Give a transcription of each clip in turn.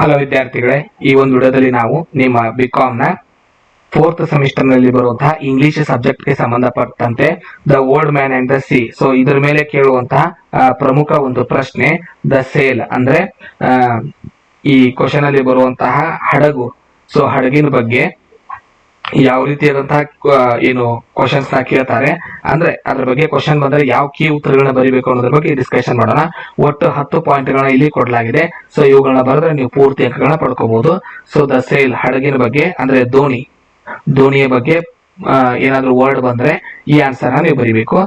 Hello ವಿದ್ಯಾರ್ಥಿಗಳೇ, ಈ ಒಂದು ವಿಡಿಯೋದಲ್ಲಿ ನಾವು ನಿಮ್ಮ ಬಿಕಾಮ್ ನ 4th ಸೆಮಿಸ್ಟರ್ ನಲ್ಲಿ ಬರುವಂತಹ ಇಂಗ್ಲಿಷ್ ಸಬ್ಜೆಕ್ಟ್ ಗೆ ಸಂಬಂಧಪಟ್ಟಂತೆ the old man and the C. So ಇದರ ಮೇಲೆ ಕೇಳುವಂತಹ ಪ್ರಮುಖ ಒಂದು ಪ್ರಶ್ನೆ ದ ಸೇಲ್ ಅಂದ್ರೆ ಈ ಕ್ವಶನ್ ಅಲ್ಲಿ ಬರುವಂತಹ ಹಡಗು. ಸೊ ಹಡಗಿನ ಬಗ್ಗೆ ಯಾವ ರೀತಿಯಾದಂತಹ ಏನು ಕ್ವಶನ್ಸ್ ನ ಕೇಳ್ತಾರೆ ಅಂದ್ರೆ ಅದ್ರ ಬಗ್ಗೆ ಕ್ವಶನ್ ಬಂದ್ರೆ ಯಾವ ಕೀ ಉತ್ತರಗಳನ್ನ ಬರೀಬೇಕು ಅನ್ನೋದ್ರ ಬಗ್ಗೆ ಡಿಸ್ಕಷನ್ ಮಾಡೋಣ. ಒಟ್ಟು 10 ಪಾಯಿಂಟ್ ಗಳನ್ನ ಇಲ್ಲಿ ಕೊಡಲಾಗಿದೆ. ಸೊ ಇವುಗಳನ್ನ ಬರೆದ್ರೆ ನೀವು ಪೂರ್ತಿ ಅಂಕಗಳನ್ನ ಪಡ್ಕೋಬಹುದು. ಸೊ ದ ಸೇಲ್ ಹಡಗಿನ ಬಗ್ಗೆ ಅಂದ್ರೆ ದೋಣಿಯ ಬಗ್ಗೆ ಏನಾದ್ರೂ ವರ್ಡ್ ಬಂದ್ರೆ ಈ ಆನ್ಸರ್ ನ ನೀವು ಬರೀಬೇಕು.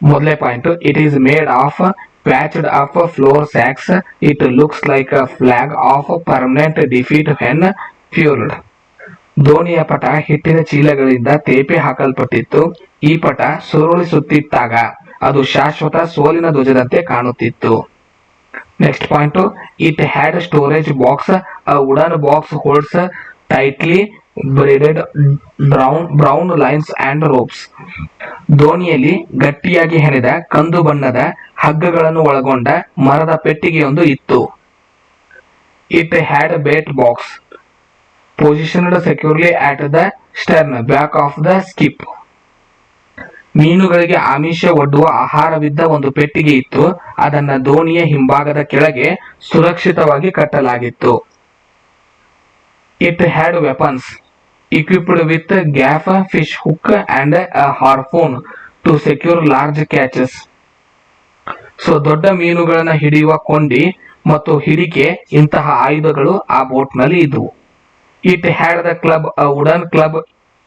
ಮೊದಲನೇ point, it is made of patched up flour sacks. It looks like a flag of permanent defeat when furled. ದೋಣಿಯ ಪಟ ಹಿಟ್ಟಿನ ಚೀಲಗಳಿಂದ ತೇಪೆ ಹಾಕಲ್ಪಟ್ಟಿತ್ತು. ಈ ಪಟ ಸುರುಳಿಸುತ್ತಿದ್ದಾಗ ಅದು ಶಾಶ್ವತ ಸೋಲಿನ ಧ್ವಜದಂತೆ ಕಾಣುತ್ತಿತ್ತು. Next point, it had storage box. A wooden box holds tightly braided brown lines and ropes. ದೋಣಿಯಲ್ಲಿ ಗಟ್ಟಿಯಾಗಿ ಹೆಣೆದ ಕಂದು ಬಣ್ಣದ ಹಗ್ಗಗಳನ್ನು ಒಳಗೊಂಡ ಮರದ ಪೆಟ್ಟಿಗೆಯೊಂದು ಇತ್ತು. It had bait box positioned securely at the stern back of the skip. ಮೀನುಗಳಿಗೆ ಆಮಿಷ ಒಡ್ಡುವ ಆಹಾರವಿದ್ದ ಒಂದು ಪೆಟ್ಟಿಗೆ ಇತ್ತು. ಅದನ್ನ ದೋಣಿಯ ಹಿಂಭಾಗದ ಕೆಳಗೆ ಸುರಕ್ಷಿತವಾಗಿ ಕಟ್ಟಲಾಗಿತ್ತು. It had weapons equipped with gaff, fish hook and a harpoon to secure large catches. So ದೊಡ್ಡ ಮೀನುಗಳನ್ನ ಹಿಡಿಯುವ ಕೊಂಡಿ ಮತ್ತು ಹಿಡಿಕೆ ಇಂತಹ ಆಯುಧಗಳು ಆ ಬೋಟ್ ನಲ್ಲಿ ಇದ್ವು. It had the club. A wooden club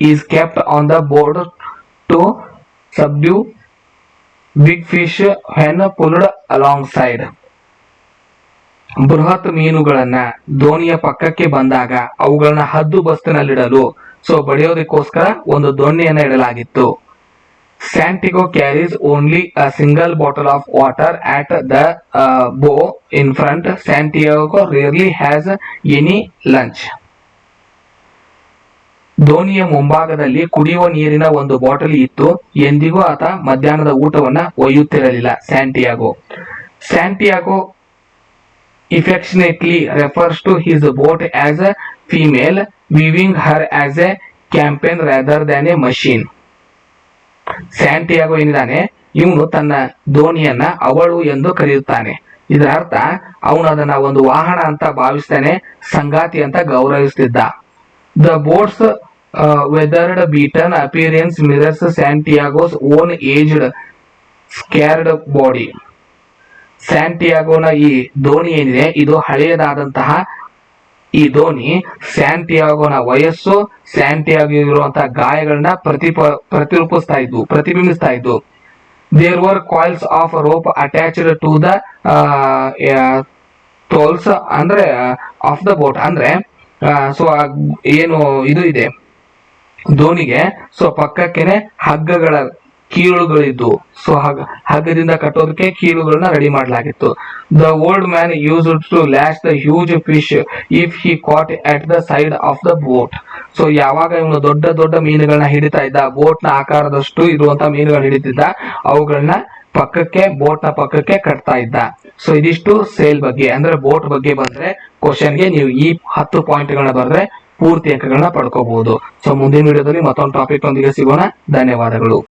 is kept on the board to subdue big fish when pulled alongside. ಬೃಹತ್ ಮೀನುಗಳನ್ನ ದೋಣಿಯ ಪಕ್ಕಕ್ಕೆ ಬಂದಾಗ ಅವುಗಳನ್ನ ಹದ್ದು ಬಸ್ತಿನಲ್ಲಿಡಲು ಬಡಿಯೋದಕ್ಕೋಸ್ಕರ ಒಂದು ದೋಣಿಯನ್ನ ಇಡಲಾಗಿತ್ತು. Santiago carries only a single bottle of water at the bow in front. Santiago rarely has any lunch. ದೋಣಿಯ ಮುಂಭಾಗದಲ್ಲಿ ಕುಡಿಯುವ ನೀರಿನ ಒಂದು ಬಾಟಲ್ ಇತ್ತು. ಎಂದಿಗೂ ಆತ ಮಧ್ಯಾಹ್ನದ ಊಟವನ್ನ ಒಯ್ಯುತ್ತಿರಲಿಲ್ಲ. Santiago affectionately refers to his boat as a female, viewing her as a companion rather than a machine. Santiago ಏನಿದ್ದಾನೆ, ಇವನು ತನ್ನ ದೋಣಿಯನ್ನ ಅವಳು ಎಂದು ಕರೆಯುತ್ತಾನೆ. ಇದರ ಅರ್ಥ ಅವನು ಅದನ್ನ ಒಂದು ವಾಹನ ಅಂತ ಭಾವಿಸ್ತಾನೆ, ಸಂಗಾತಿ ಅಂತ ಗೌರವಿಸುತ್ತಿದ್ದ. The boat's weathered, beaten appearance mirrors Santiago's own aged, scarred body. ಸ್ಯಾಂಟಿಯಾಗೋನ ಈ ದೋಣಿ ಏನಿದೆ ಇದು ಹಳೆಯದಾದಂತಹ ಈ ದೋಣಿ ಸ್ಯಾಂಟಿಯಾಗೋನ ವಯಸ್ಸು, ಸ್ಯಾಂಟಿಯಾಗೋ ಇರುವಂತಹ ಗಾಯಗಳನ್ನ ಪ್ರತಿಬಿಂಬಿಸ್ತಾ ಇದ್ವು. There were coils of rope attached to the tholes ಅಂದ್ರೆ of the boat. ಅಂದ್ರೆ ಏನು ಇದು ಇದೆ ದೋಣಿಗೆ ಪಕ್ಕಕ್ಕೆನೆ ಹಗ್ಗಗಳ ಕೀಲುಗಳಿದ್ದು. ಹಗ್ಗದಿಂದ ಕಟ್ಟೋದಕ್ಕೆ ಕೀಲುಗಳನ್ನ ರೆಡಿ ಮಾಡಲಾಗಿತ್ತು. The old man used to lash the huge fish if he caught at the side of the boat. ಯಾವಾಗ ಇವನು ದೊಡ್ಡ ದೊಡ್ಡ ಮೀನುಗಳನ್ನ ಹಿಡಿತಾ ಇದ್ದ, ಬೋಟ್ ನ ಆಕಾರದಷ್ಟು ಇರುವಂತಹ ಮೀನುಗಳನ್ನ ಹಿಡಿತಿದ್ದ, ಅವುಗಳನ್ನ ಬೋಟ್ ನ ಪಕ್ಕಕ್ಕೆ ಕಟ್ತಾ ಇದ್ದ. ಇದಿಷ್ಟು ಸೇಲ್ ಬಗ್ಗೆ ಅಂದ್ರೆ ಬೋಟ್ ಬಗ್ಗೆ ಬಂದ್ರೆ ಕ್ವಶನ್ಗೆ ನೀವು ಈ 10 ಪಾಯಿಂಟ್ ಗಳನ್ನ ಬರೆದ್ರೆ ಪೂರ್ತಿ ಅಂಕಗಳನ್ನ ಪಡ್ಕೋಬಹುದು. ಮುಂದಿನ ವಿಡಿಯೋದಲ್ಲಿ ಮತ್ತೊಂದು ಟಾಪಿಕ್ ಒಂದಿಗೆ ಸಿಗೋಣ. ಧನ್ಯವಾದಗಳು.